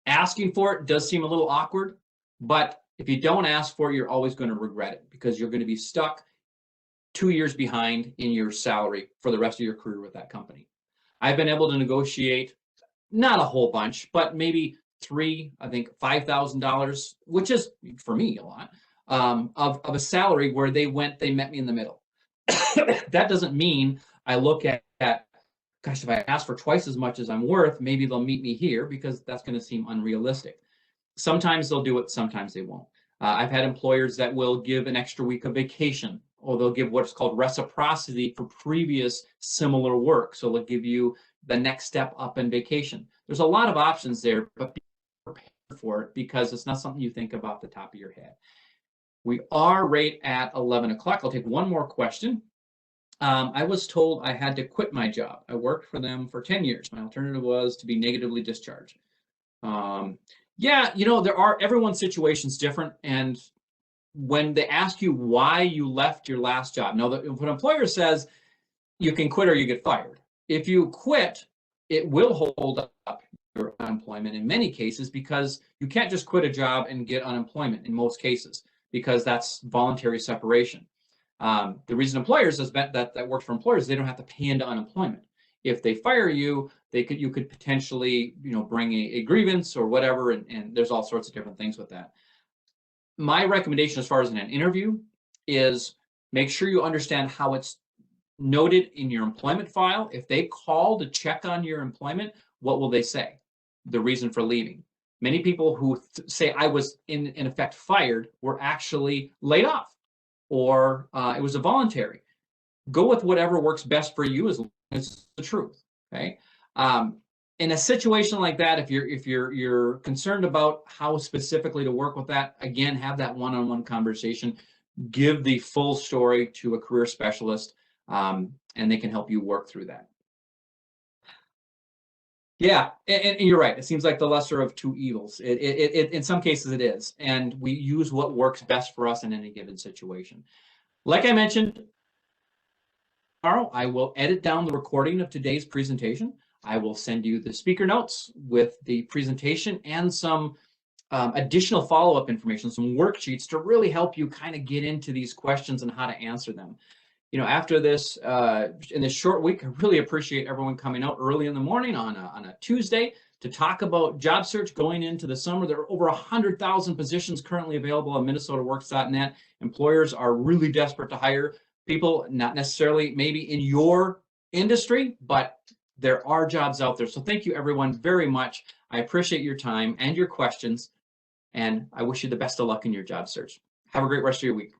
asking for it does seem a little awkward, but if you don't ask for it, you're always going to regret it because you're going to be stuck 2 years behind in your salary for the rest of your career with that company. I've been able to negotiate not a whole bunch, but maybe $5,000, which is for me a lot, of a salary where they met me in the middle. That doesn't mean I look at, gosh, if I ask for twice as much as I'm worth, maybe they'll meet me here, because that's going to seem unrealistic. Sometimes they'll do it, sometimes they won't. I've had employers that will give an extra week of vacation, or they'll give what's called reciprocity for previous similar work. So they'll give you the next step up in vacation. There's a lot of options there, but be prepared for it because it's not something you think about off the top of your head. We are right at 11 o'clock. I'll take one more question. I was told I had to quit my job. I worked for them for 10 years. My alternative was to be negatively discharged. Yeah, everyone's situation's different. And when they ask you why you left your last job, now, if an employer says you can quit or you get fired, if you quit, it will hold up your unemployment in many cases, because you can't just quit a job and get unemployment in most cases, because that's voluntary separation. The reason employers that works for employers, they don't have to pay into unemployment. If they fire you, you could potentially bring a grievance or whatever, and there's all sorts of different things with that. My recommendation as far as in an interview is make sure you understand how it's noted in your employment file. If they call to check on your employment, what will they say? The reason for leaving. Many people who say I was in effect fired were actually laid off, or it was a voluntary. Go with whatever works best for you as long as it's the truth. Okay. In a situation like that, if you're concerned about how specifically to work with that, again, have that one-on-one conversation. Give the full story to a career specialist, and they can help you work through that. Yeah, and you're right. It seems like the lesser of two evils. It in some cases it is, and we use what works best for us in any given situation. Like I mentioned, tomorrow I will edit down the recording of today's presentation. I will send you the speaker notes with the presentation and some additional follow-up information, some worksheets to really help you kind of get into these questions and how to answer them. After this, in this short week, I really appreciate everyone coming out early in the morning on a Tuesday to talk about job search going into the summer. There are over 100,000 positions currently available on minnesotaworks.net. Employers are really desperate to hire people, not necessarily maybe in your industry, but there are jobs out there. So thank you everyone very much. I appreciate your time and your questions, and I wish you the best of luck in your job search. Have a great rest of your week.